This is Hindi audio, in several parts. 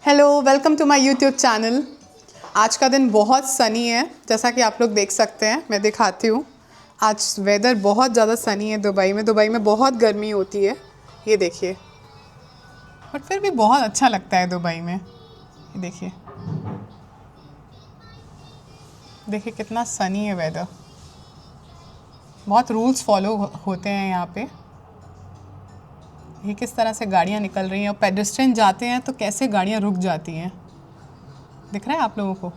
Hello, welcome to my YouTube channel. आज का दिन बहुत सनी है, जैसा कि आप लोग देख सकते हैं। मैं दिखाती हूँ। आज वेदर बहुत ज़्यादा सनी है दुबई में। दुबई में बहुत गर्मी होती है, ये देखिए, बट फिर भी बहुत अच्छा लगता है दुबई में। ये देखिए, देखिए कितना सनी है वेदर। बहुत रूल्स फॉलो होते हैं यहाँ पे। ये किस तरह से गाड़ियाँ निकल रही हैं और पेडेस्ट्रियन जाते हैं तो कैसे गाड़ियाँ रुक जाती हैं, दिख रहा है आप लोगों को।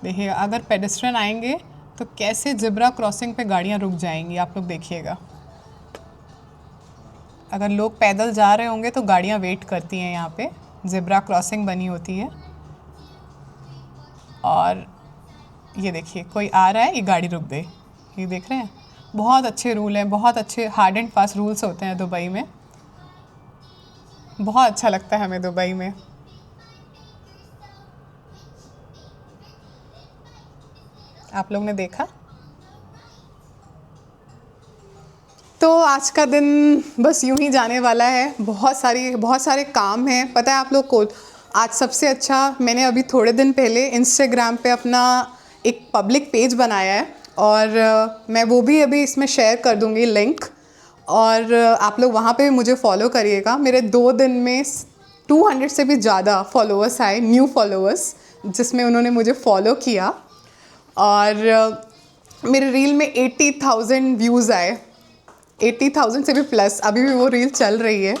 देखिए, अगर पेडेस्ट्रियन आएंगे तो कैसे ज़ेब्रा क्रॉसिंग पे गाड़ियाँ रुक जाएंगी, आप लोग देखिएगा। अगर लोग पैदल जा रहे होंगे तो गाड़ियाँ वेट करती हैं यहाँ पे, ज़ेब्रा क्रॉसिंग बनी होती है। और ये देखिए, कोई आ रहा है, ये गाड़ी रुक गई। ये देख रहे हैं, बहुत अच्छे रूल हैं, बहुत अच्छे हार्ड एंड फास्ट रूल्स होते हैं दुबई में। बहुत अच्छा लगता है हमें दुबई में। आप लोग ने देखा। तो आज का दिन बस यूं ही जाने वाला है। बहुत सारे काम हैं। पता है आप लोग को, आज सबसे अच्छा, मैंने अभी थोड़े दिन पहले इंस्टाग्राम पे अपना एक पब्लिक पेज बनाया है और मैं वो भी अभी इसमें शेयर कर दूंगी लिंक। और आप लोग वहाँ पे मुझे फॉलो करिएगा। मेरे 2 दिन में 200 से भी ज़्यादा फॉलोअर्स आए, न्यू फॉलोअर्स, जिसमें उन्होंने मुझे फॉलो किया। और मेरे रील में 80,000 व्यूज़ आए, 80,000 से भी प्लस। अभी भी वो रील चल रही है।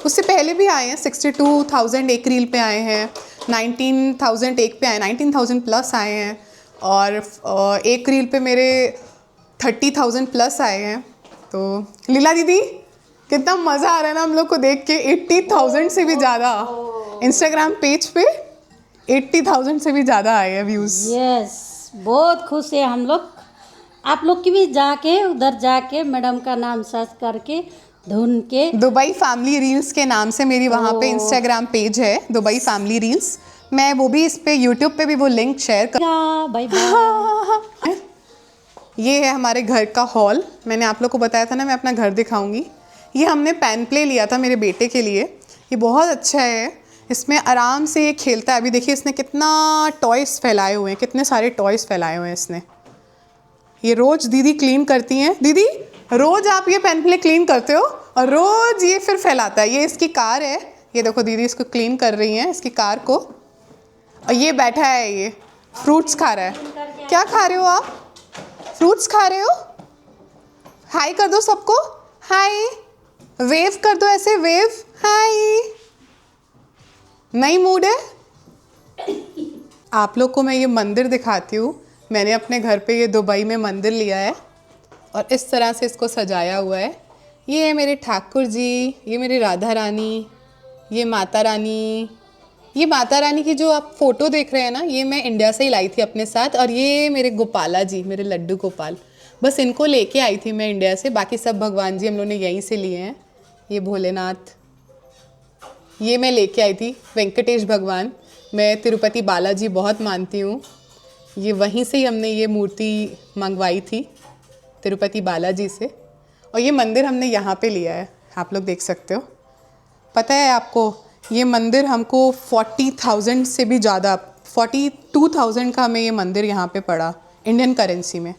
उससे पहले भी आए हैं, 62,000 एक रील पे आए हैं, 19,000 एक पे आए, 19,000 प्लस आए हैं। और एक रील पे मेरे 30,000 प्लस आए हैं। तो लीला दीदी, कितना मज़ा आ रहा है ना हम लोग को देख के। 80,000 से भी ज़्यादा इंस्टाग्राम पेज पे 80,000 से भी ज़्यादा आए हैं व्यूज़। यस, बहुत खुश है हम लोग। आप लोग की भी जाके उधर जाके मैडम का नाम सर्च करके ढूंढ के दुबई फैमिली रील्स के नाम से मेरी वहाँ पे इंस्टाग्राम पेज है, दुबई फैमिली रील्स। मैं वो भी इस पे यूट्यूब पे भी वो लिंक शेयर कर। Bye bye. ये है हमारे घर का हॉल। मैंने आप लोग को बताया था ना, मैं अपना घर दिखाऊंगी। ये हमने पेन प्ले लिया था मेरे बेटे के लिए। ये बहुत अच्छा है, इसमें आराम से ये खेलता है। अभी देखिए इसने कितना टॉयज़ फैलाए हुए हैं, कितने सारे टॉयज़ फैलाए हुए हैं इसने। ये रोज़ दीदी क्लीन करती हैं। दीदी, रोज़ आप ये पेन प्ले क्लीन करते हो और रोज़ ये फिर फैलाता है। ये इसकी कार है, ये देखो दीदी इसको क्लीन कर रही हैं, इसकी कार को। और ये बैठा है, ये फ्रूट्स खा रहा है। क्या खा रहे हो आप? फ्रूट्स खा रहे हो? हाय कर दो सबको, हाय। वेव कर दो ऐसे, वेव, हाय। नई मूड है। आप लोग को मैं ये मंदिर दिखाती हूँ। मैंने अपने घर पे ये दुबई में मंदिर लिया है और इस तरह से इसको सजाया हुआ है। ये है मेरे ठाकुर जी, ये मेरी राधा रानी, ये माता रानी। ये माता रानी की जो आप फ़ोटो देख रहे हैं ना, ये मैं इंडिया से ही लाई थी अपने साथ। और ये मेरे गोपाला जी, मेरे लड्डू गोपाल, बस इनको लेके आई थी मैं इंडिया से। बाकी सब भगवान जी हम लोगों ने यहीं से लिए हैं। ये भोलेनाथ, ये मैं लेके आई थी वेंकटेश भगवान। मैं तिरुपति बालाजी बहुत मानती हूँ। ये वहीं से ही हमने ये मूर्ति मंगवाई थी, तिरुपति बालाजी से। और ये मंदिर हमने यहाँ पे लिया है, आप लोग देख सकते हो। पता है आपको, ये मंदिर हमको 40,000 से भी ज़्यादा, 42,000 का हमें ये मंदिर यहाँ पे पड़ा इंडियन करेंसी में।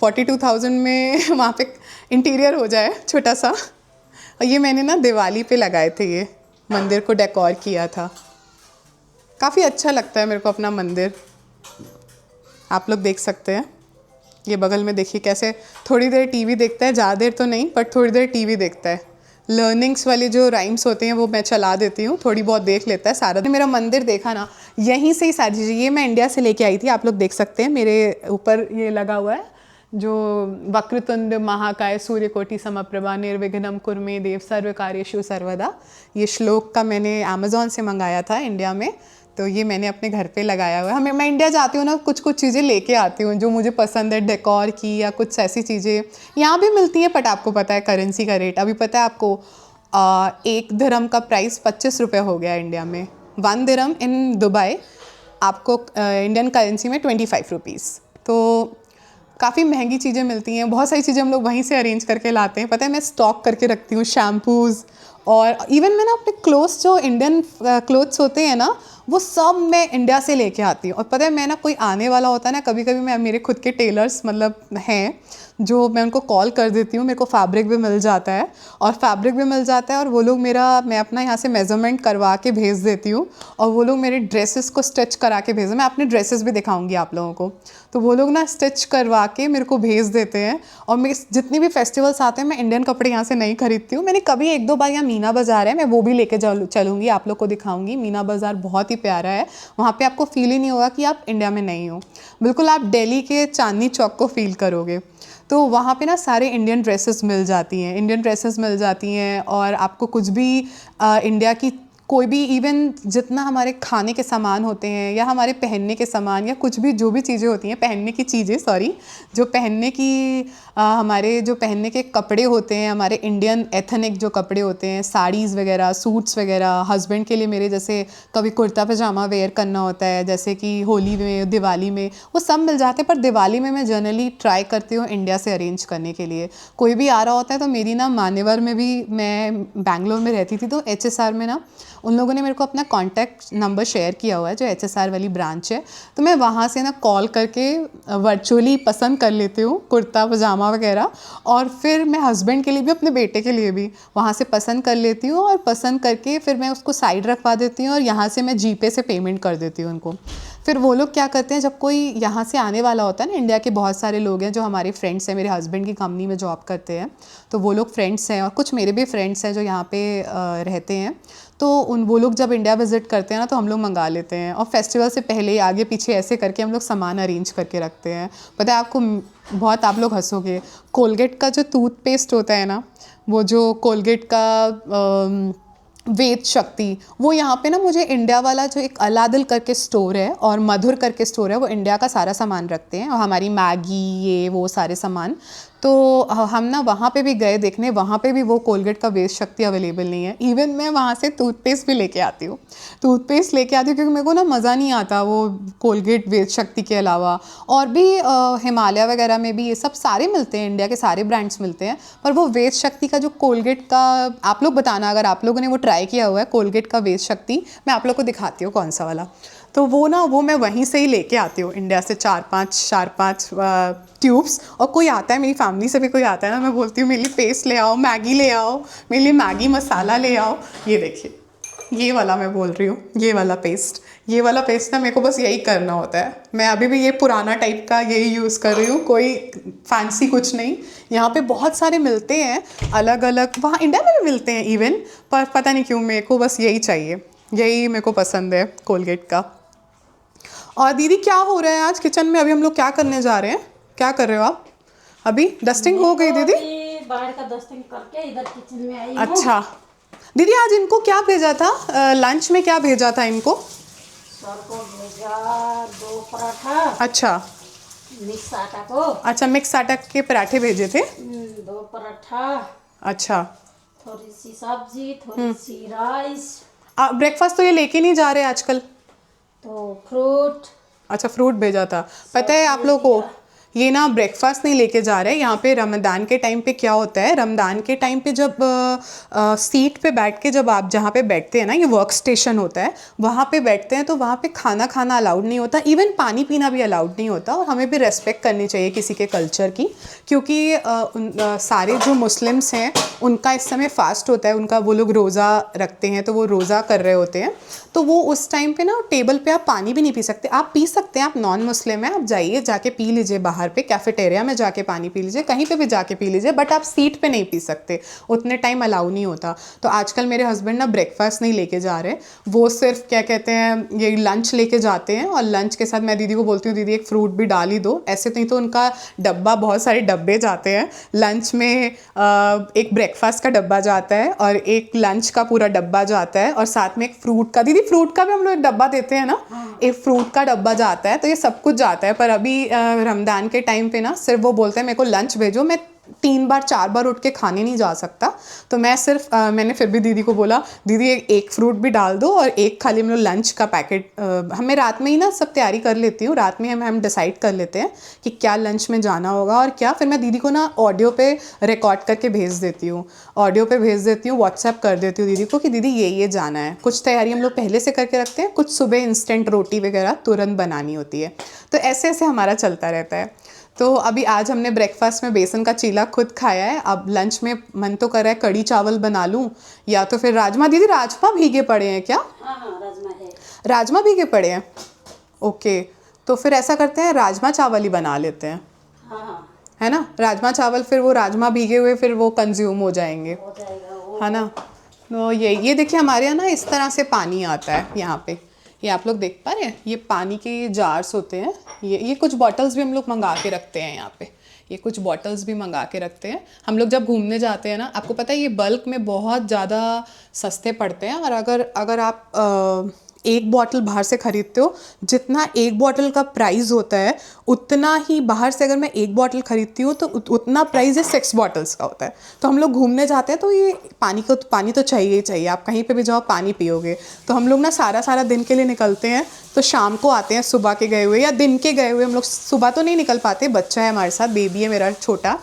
42,000 में वहाँ पे इंटीरियर हो जाए छोटा सा। और ये मैंने ना दिवाली पे लगाए थे, ये मंदिर को डेकोर किया था। काफ़ी अच्छा लगता है मेरे को अपना मंदिर। आप लोग देख सकते हैं। ये बगल में देखिए कैसे थोड़ी देर टीवी देखता है, ज़्यादा देर तो नहीं, बट थोड़ी देर टीवी देखता है। लर्निंग्स वाली जो राइम्स होते हैं वो मैं चला देती हूँ, थोड़ी बहुत देख लेता है। सारा मेरा मंदिर देखा ना, यहीं से ही सारी चीज़ें, ये मैं इंडिया से लेके आई थी। आप लोग देख सकते हैं मेरे ऊपर ये लगा हुआ है, जो वक्रतुंड महाकाय सूर्यकोटि समप्रभा निर्विघ्नं कुरु देव सर्व कार्येषु सर्वदा। ये श्लोक का मैंने अमेज़ॉन से मंगाया था इंडिया में। तो ये मैंने अपने घर पे लगाया हुआ है। मैं इंडिया जाती हूँ ना, कुछ कुछ चीज़ें लेके आती हूँ जो मुझे पसंद है, डेकोर की या कुछ ऐसी चीज़ें यहाँ भी मिलती हैं। बट आपको पता है करेंसी का रेट, अभी पता है आपको, 1 दिरहम का प्राइस 25 रुपये हो गया इंडिया में। 1 दिरहम इन दुबई आपको इंडियन करेंसी में 25 रुपीज़। तो काफ़ी महंगी चीज़ें मिलती हैं। बहुत सारी चीज़ें हम लोग वहीं से अरेंज करके लाते हैं। पता है, मैं स्टॉक करके रखती हूँ शैम्पूज़ और इवन मैं ना अपने क्लोथ्स जो इंडियन क्लोथ्स होते हैं ना वो सब मैं इंडिया से लेके आती हूँ। और पता है मैं ना कोई आने वाला होता है ना, कभी कभी मैं मेरे खुद के टेलर्स मतलब हैं जो मैं उनको कॉल कर देती हूँ, मेरे को फैब्रिक भी मिल जाता है और फैब्रिक भी मिल जाता है और वो लोग मैं अपना यहाँ से मेज़रमेंट करवा के भेज देती हूँ और वो लोग मेरे ड्रेसेस को स्टिच करा के भेज, मैं अपने ड्रेसेस भी दिखाऊंगी आप लोगों को। तो वो लोग ना स्टिच करवा के मेरे को भेज देते हैं और मेरे जितनी भी फेस्टिवल्स आते हैं मैं इंडियन कपड़े यहाँ से नहीं खरीदती हूँ। मैंने कभी 1-2 बार यहाँ मीना बाज़ार है, मैं वो भी लेके चलूँगी, आप लोग को दिखाऊंगी। मीना बाज़ार बहुत ही प्यारा है, वहाँ पे आपको फील ही नहीं होगा कि आप इंडिया में नहीं हो, बिल्कुल आप दिल्ली के चांदनी चौक को फील करोगे। तो वहाँ पे ना सारे इंडियन ड्रेसेस मिल जाती हैं, इंडियन ड्रेसेस मिल जाती हैं और आपको कुछ भी इंडिया की कोई भी इवन जितना हमारे खाने के सामान होते हैं या हमारे पहनने के सामान या कुछ भी जो भी चीज़ें होती हैं, पहनने की चीज़ें सॉरी, जो पहनने की हमारे जो पहनने के कपड़े होते हैं, हमारे इंडियन एथनिक जो कपड़े होते हैं, साड़ीज़ वगैरह, सूट्स वगैरह, हस्बैंड के लिए मेरे जैसे कभी कुर्ता पजामा वेयर करना होता है जैसे कि होली में, दिवाली में, वो सब मिल जाते हैं। पर दिवाली में मैं जनरली ट्राई करती हूँ इंडिया से अरेंज करने के लिए। कोई भी आ रहा होता है तो मेरी ना मान्यवर में भी, मैं बैंगलोर में रहती थी तो HSR में ना उन लोगों ने मेरे को अपना कॉन्टैक्ट नंबर शेयर किया हुआ है जो HSR वाली ब्रांच है, तो मैं वहाँ से ना कॉल करके वर्चुअली पसंद कर लेती हूँ कुर्ता पजामा वगैरह और फिर मैं हस्बैंड के लिए भी अपने बेटे के लिए भी वहाँ से पसंद कर लेती हूँ और पसंद करके फिर मैं उसको साइड रखवा देती हूँ और यहाँ से मैं GPay से पेमेंट कर देती हूँ उनको। फिर वो लोग क्या करते हैं, जब कोई यहाँ से आने वाला होता है ना, इंडिया के बहुत सारे लोग हैं जो हमारे फ्रेंड्स हैं, मेरे हस्बैंड की कंपनी में जॉब करते हैं, तो वो लोग फ्रेंड्स हैं और कुछ मेरे भी फ्रेंड्स हैं जो यहाँ पे रहते हैं, तो वो लोग जब इंडिया विज़िट करते हैं ना तो हम लोग मंगा लेते हैं और फेस्टिवल से पहले ही आगे पीछे ऐसे करके हम लोग सामान अरेंज करके रखते हैं। पता है आपको, बहुत आप लोग हंसोगे, कोलगेट का जो टूथपेस्ट होता है ना, वो जो कोलगेट का वेद शक्ति, वो यहाँ पे ना मुझे इंडिया वाला जो एक अलादिल करके स्टोर है और मधुर करके स्टोर है, वो इंडिया का सारा सामान रखते हैं और हमारी मैगी ये वो सारे सामान, तो हम ना वहाँ पे भी गए देखने, वहाँ पे भी वो कोलगेट का वेद शक्ति अवेलेबल नहीं है। इवन मैं वहाँ से टूथपेस्ट भी लेके आती हूँ, क्योंकि मेरे को ना मज़ा नहीं आता वो कोलगेट वेद शक्ति के अलावा। और भी हिमालय वगैरह में भी ये सब सारे मिलते हैं, इंडिया के सारे ब्रांड्स मिलते हैं, पर वो वेद शक्ति का जो कोलगेट का, आप लोग बताना अगर आप लोगों ने वो ट्राई किया हुआ है कोलगेट का वेद शक्ति, मैं आप लोग को दिखाती हूँ कौन सा वाला। तो वो ना वो मैं वहीं से ही लेके आती हूँ इंडिया से 4-5 ट्यूब्स। और कोई आता है मेरी फैमिली से भी कोई आता है ना, मैं बोलती हूँ मेरे लिए पेस्ट ले आओ, मैगी ले आओ, मेरे लिए मैगी मसाला ले आओ। ये देखिए, ये वाला मैं बोल रही हूँ, ये वाला पेस्ट ना मेरे को बस यही करना होता है। मैं अभी भी ये पुराना टाइप का यही यूज़ कर रही हूँ, कोई फैंसी कुछ नहीं। यहाँ पे बहुत सारे मिलते हैं अलग अलग, वहाँ इंडिया में भी मिलते हैं इवन, पर पता नहीं क्यों मेरे को बस यही चाहिए, यही मेरे को पसंद है कोलगेट का। और दीदी क्या हो रहा है आज किचन में? अभी हम लोग क्या करने जा रहे हैं? क्या कर रहे हो आप? अभी डस्टिंग हो गई दीदी? बाहर का डस्टिंग करके इधर किचन में आई हूँ। अच्छा दीदी, आज इनको क्या भेजा था लंच में, क्या भेजा था इनको? सर को भेजा 2 पराठा। अच्छा, मिक्स आटा को। अच्छा, मिक्स आटा के पराठे भेजे थे। 2 पराठा। अच्छा, थोड़ी सी सब्जी, थोड़ी सी राइस। ब्रेकफास्ट तो ये लेके नहीं जा रहे आजकल? तो फ्रूट। अच्छा, फ्रूट भेजा था। पता है आप लोगों को, ये ना ब्रेकफास्ट नहीं लेके जा रहे हैं। यहाँ पे रमज़ान के टाइम पे क्या होता है, रमज़ान के टाइम पे जब सीट पे बैठ के, जब आप जहाँ पे बैठते हैं ना, ये वर्क स्टेशन होता है, वहाँ पे बैठते हैं तो वहाँ पे खाना खाना अलाउड नहीं होता, इवन पानी पीना भी अलाउड नहीं होता। और हमें भी रेस्पेक्ट करनी चाहिए किसी के कल्चर की, क्योंकि सारे जो मुस्लिम्स हैं उनका इस समय फास्ट होता है, उनका वो लोग रोज़ा रखते हैं, तो वो रोज़ा कर रहे होते हैं, तो वो उस टाइम पे ना टेबल पे आप पानी भी नहीं पी सकते। आप पी सकते हैं, आप नॉन मुस्लिम हैं, आप जाइए जाके पी लीजिए, बाहर पे कैफेटेरिया में जाके पानी पी लीजिए, कहीं पे भी जाके पी लीजिए, बट आप सीट पे नहीं पी सकते, उतने टाइम अलाउ नहीं होता। तो आजकल मेरे हस्बैंड ना ब्रेकफास्ट नहीं लेके जा रहे, वो सिर्फ क्या कहते हैं ये लंच लेके जाते हैं, और लंच के साथ मैं दीदी को बोलती हूँ दीदी एक फ्रूट भी डाल ही दो, ऐसे नहीं तो उनका डब्बा, बहुत सारे डब्बे जाते हैं लंच में, एक ब्रेकफास्ट का डब्बा जाता है और एक लंच का पूरा डब्बा जाता है, और साथ में एक फ्रूट का, दीदी फ्रूट का भी हम लोग एक डब्बा देते हैं ना, एक फ्रूट का डब्बा जाता है, तो ये सब कुछ जाता है। पर अभी रमज़ान के टाइम पे ना सिर्फ वो बोलते हैं मेरे को लंच भेजो, मैं 3 बार 4 बार उठ के खाने नहीं जा सकता। तो मैं सिर्फ मैंने फिर भी दीदी को बोला, दीदी एक फ्रूट भी डाल दो और एक खाली हम लोग लंच का पैकेट, हमें रात में ही ना सब तैयारी कर लेती हूँ, रात में हम डिसाइड कर लेते हैं कि क्या लंच में जाना होगा और क्या। फिर मैं दीदी को ना ऑडियो पे रिकॉर्ड करके भेज देती हूँ, व्हाट्सएप कर देती हूँ दीदी को कि दीदी ये जाना है। कुछ तैयारी हम लोग पहले से करके रखते हैं, कुछ सुबह इंस्टेंट रोटी वगैरह तुरंत बनानी होती है। तो ऐसे ऐसे हमारा चलता रहता है। तो अभी आज हमने ब्रेकफास्ट में बेसन का चीला खुद खाया है। अब लंच में मन तो कर रहा है कड़ी चावल बना लूँ या तो फिर राजमा। दीदी राजमा भीगे पड़े हैं क्या? हाँ राजमा है। राजमा भीगे पड़े हैं, ओके। तो फिर ऐसा करते हैं राजमा चावल ही बना लेते हैं, हाँ है ना? राजमा चावल, फिर वो राजमा भीगे हुए फिर वो कंज्यूम हो जाएंगे, हो जाएगा वो। है ना? तो ये देखिए हमारे यहाँ ना इस तरह से पानी आता है यहाँ पे, ये आप लोग देख पा रहे हैं, ये पानी के जार्स होते हैं। ये कुछ बॉटल्स भी हम लोग मंगा के रखते हैं यहाँ पे, ये कुछ बॉटल्स भी मंगा के रखते हैं। हम लोग जब घूमने जाते हैं ना, आपको पता है ये बल्क में बहुत ज़्यादा सस्ते पड़ते हैं। और अगर आप एक बॉटल बाहर से ख़रीदते हो, जितना एक बॉटल का प्राइस होता है उतना ही बाहर से अगर मैं एक बॉटल ख़रीदती हूँ तो उतना प्राइस है 6 बॉटल्स का होता है। तो हम लोग घूमने जाते हैं तो ये पानी तो चाहिए ही चाहिए, आप कहीं पे भी जाओ पानी पियोगे। तो हम लोग ना सारा दिन के लिए निकलते हैं, तो शाम को आते हैं सुबह के गए हुए या दिन के गए हुए। हम लोग सुबह तो नहीं निकल पाते, बच्चा है हमारे साथ, बेबी है मेरा छोटा,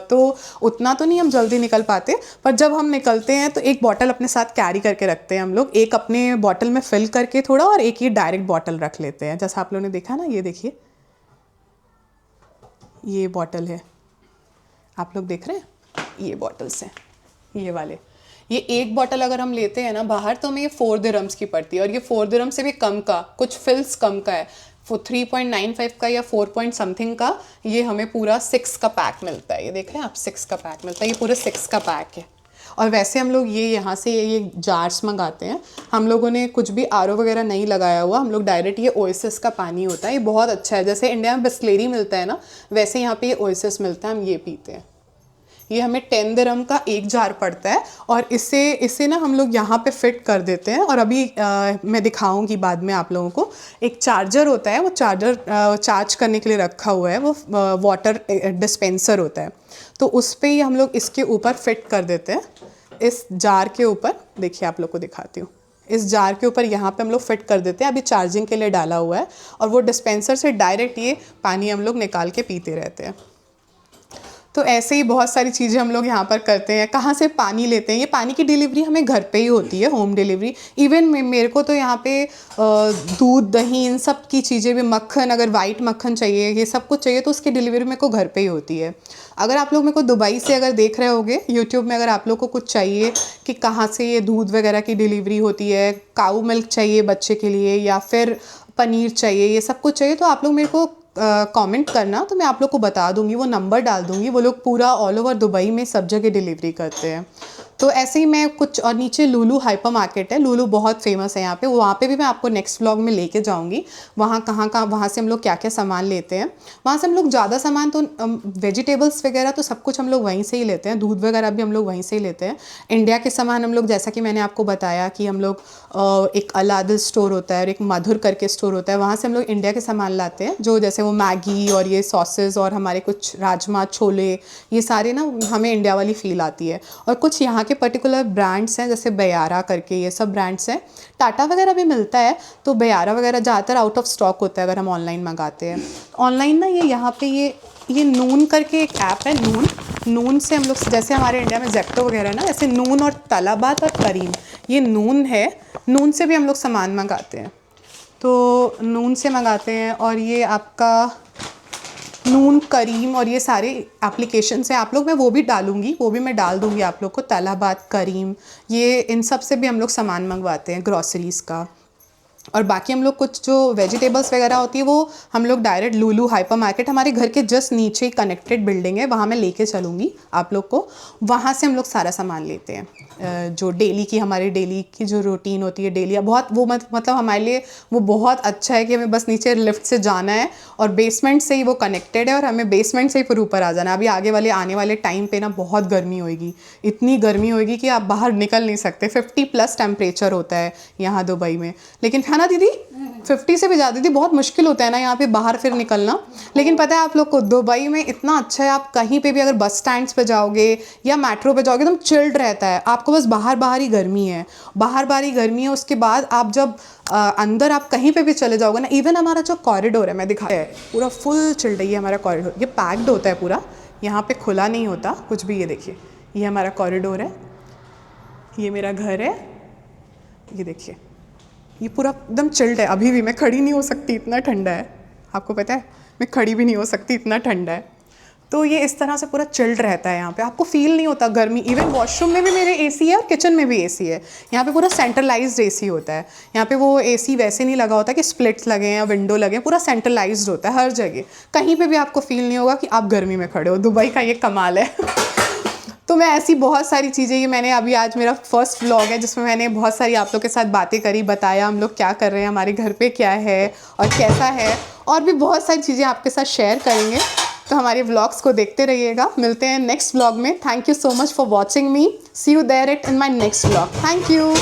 तो उतना तो नहीं हम जल्दी निकल पाते। पर जब हम निकलते हैं तो एक बॉटल अपने साथ कैरी करके रखते हैं हम लोग, एक अपने बॉटल में फिल करके थोड़ा और एक ये डायरेक्ट बॉटल रख लेते हैं। जैसा आप लोगों ने देखा ना, ये देखिए ये बॉटल है, आप लोग देख रहे हैं, ये बॉटल्स हैं ये वाले। ये एक बॉटल अगर हम लेते हैं ना बाहर तो हमें ये 4 दिरहम्स की पड़ती है, और ये 4 दिरहम से भी कम का, कुछ फिल्स कम का है, 3.95 का या 4 पॉइंट समथिंग का ये हमें पूरा 6 का पैक मिलता है। ये देख रहे हैं आप, 6 का पैक मिलता है, ये पूरे 6 का पैक है। और वैसे हम लोग ये यहाँ से ये जार्स मंगाते हैं। हम लोगों ने कुछ भी आर ओ वगैरह नहीं लगाया हुआ, हम लोग डायरेक्ट ये ओएसिस का पानी होता है, ये बहुत अच्छा है। जैसे इंडिया में बिस्लेरी मिलता है ना, वैसे यहाँ पे ये ओएसिस मिलता है, हम ये पीते हैं। ये हमें 10 दिरहम का एक जार पड़ता है, और इसे ना हम लोग यहाँ पे फिट कर देते हैं। और अभी मैं दिखाऊंगी बाद में आप लोगों को, एक चार्जर होता है, वो चार्जर चार्ज करने के लिए रखा हुआ है, वो वाटर डिस्पेंसर होता है, तो उस पर ही हम लोग इसके ऊपर फिट कर देते हैं, इस जार के ऊपर। देखिए आप लोग को दिखाती हूँ, इस जार के ऊपर यहाँ पे हम लोग फिट कर देते हैं। अभी चार्जिंग के लिए डाला हुआ है, और वो डिस्पेंसर से डायरेक्ट ये पानी हम लोग निकाल के पीते रहते हैं। तो ऐसे ही बहुत सारी चीज़ें हम लोग यहाँ पर करते हैं। कहाँ से पानी लेते हैं, ये पानी की डिलीवरी हमें घर पे ही होती है, होम डिलीवरी। इवन मेरे को तो यहाँ पे दूध दही इन सब की चीज़ें भी, मक्खन, अगर वाइट मक्खन चाहिए, ये सब कुछ चाहिए तो उसकी डिलीवरी मेरे को घर पे ही होती है। अगर आप लोग मेरे को दुबई से अगर देख रहे होगे यूट्यूब में, अगर आप लोग को कुछ चाहिए कि कहाँ से ये दूध वगैरह की डिलीवरी होती है, काऊ मिल्क चाहिए बच्चे के लिए या फिर पनीर चाहिए, ये सब कुछ चाहिए, तो आप लोग मेरे को कमेंट करना, तो मैं आप लोग को बता दूंगी, वो नंबर डाल दूंगी। वो लोग पूरा ऑल ओवर दुबई में सब जगह डिलीवरी करते हैं। तो ऐसे ही मैं कुछ, और नीचे लुलु हाइपर मार्केट है, लुलु बहुत फेमस है यहाँ पे, वहाँ पे भी मैं आपको नेक्स्ट व्लॉग में लेके जाऊँगी। वहाँ कहाँ वहाँ से हम लोग क्या क्या सामान लेते हैं। वहाँ से हम लोग ज़्यादा सामान तो वेजिटेबल्स वगैरह तो सब कुछ हम लोग वहीं से ही लेते हैं, दूध वगैरह भी हम लोग वहीं से ही लेते हैं। इंडिया के सामान हम लोग, जैसा कि मैंने आपको बताया कि हम लोग एक अलादिल स्टोर होता है और एक मधुर करके स्टोर होता है, वहाँ से हम लोग इंडिया के सामान लाते हैं, जो जैसे वो मैगी और ये सॉसेस और हमारे कुछ राजमा छोले, ये सारे ना हमें इंडिया वाली फील आती है। और कुछ यहाँ के पर्टिकुलर ब्रांड्स हैं, जैसे बयारा करके, ये सब ब्रांड्स हैं। टाटा वगैरह भी मिलता है, तो बयारा वगैरह ज़्यादातर आउट ऑफ स्टॉक होता है अगर हम ऑनलाइन मंगाते हैं। ऑनलाइन ना ये यहाँ पे ये नून करके एक ऐप है, नून से हम लोग, जैसे हमारे इंडिया में जेप्टो वगैरह ना, ऐसे नून और तलाबात और करीम, ये नून है, नून से भी हम लोग सामान मंगाते हैं। तो नून से मंगाते हैं, और ये आपका नून करीम और ये सारे एप्लीकेशंस हैं आप लोग, मैं वो भी डालूंगी, वो भी मैं डाल दूंगी आप लोग को, तलाबात, करीम, ये इन सब से भी हम लोग सामान मंगवाते हैं ग्रॉसरीज़ का। और बाकी हम लोग कुछ जो वेजिटेबल्स वगैरह होती है वो हम लोग डायरेक्ट लुलु हाइपर मार्केट, हमारे घर के जस्ट नीचे ही कनेक्टेड बिल्डिंग है, वहाँ मैं लेके चलूँगी आप लोग को, वहाँ से हम लोग सारा सामान लेते हैं। जो हमारी डेली की जो रूटीन होती है डेली, बहुत वो मतलब हमारे लिए वो बहुत अच्छा है कि हमें बस नीचे लिफ्ट से जाना है, और बेसमेंट से ही वो कनेक्टेड है, और हमें बेसमेंट से ही फिर ऊपर आ जाना है। अभी आने वाले टाइम पे ना बहुत गर्मी होगी, इतनी गर्मी होगी कि आप बाहर निकल नहीं सकते, 50+ टेम्परेचर होता है यहाँ दुबई में। लेकिन है ना दीदी, 50 से भी ज़्यादा थी। बहुत मुश्किल होता है ना यहाँ पे बाहर फिर निकलना। लेकिन पता है आप लोग को, दुबई में इतना अच्छा है, आप कहीं पे भी अगर बस स्टैंड्स पे जाओगे या मेट्रो पे जाओगे एकदम चिल्ड रहता है। आपको बस बाहर बाहर ही गर्मी है, बाहर बाहर ही गर्मी है। उसके बाद आप जब अंदर आप कहीं पे भी चले जाओगे ना, इवन हमारा जो कॉरिडोर है, मैं दिखाया है, पूरा फुल चिल्ड है ये हमारा कॉरिडोर। ये पैक्ड होता है पूरा, यहाँ पे खुला नहीं होता कुछ भी। ये देखिए, ये हमारा कॉरिडोर है, ये मेरा घर है, ये देखिए, ये पूरा एकदम चिल्ड है। अभी भी मैं खड़ी नहीं हो सकती, इतना ठंडा है। आपको पता है मैं खड़ी भी नहीं हो सकती, इतना ठंडा है। तो ये इस तरह से पूरा चिल्ड रहता है यहाँ पे, आपको फील नहीं होता गर्मी। इवन वॉशरूम में भी मेरे एसी है और किचन में भी एसी है। यहाँ पे पूरा सेंट्रलाइज्ड एसी होता है। यहाँ पे वो एसी वैसे नहीं लगा होता कि स्प्लिट्स लगे या विंडो लगे, पूरा सेंट्रलाइज्ड होता है हर जगह। कहीं पे भी आपको फील नहीं होगा कि आप गर्मी में खड़े हो। दुबई का ये कमाल है। तो मैं ऐसी बहुत सारी चीज़ें, ये मैंने अभी, आज मेरा फर्स्ट व्लॉग है जिसमें मैंने बहुत सारी आप लोग के साथ बातें करी, बताया हम लोग क्या कर रहे हैं, हमारे घर पे क्या है और कैसा है, और भी बहुत सारी चीज़ें आपके साथ शेयर करेंगे। तो हमारे व्लॉग्स को देखते रहिएगा। मिलते हैं नेक्स्ट व्लॉग में। Thank you so much for watching me. See you there in my next vlog. Thank you.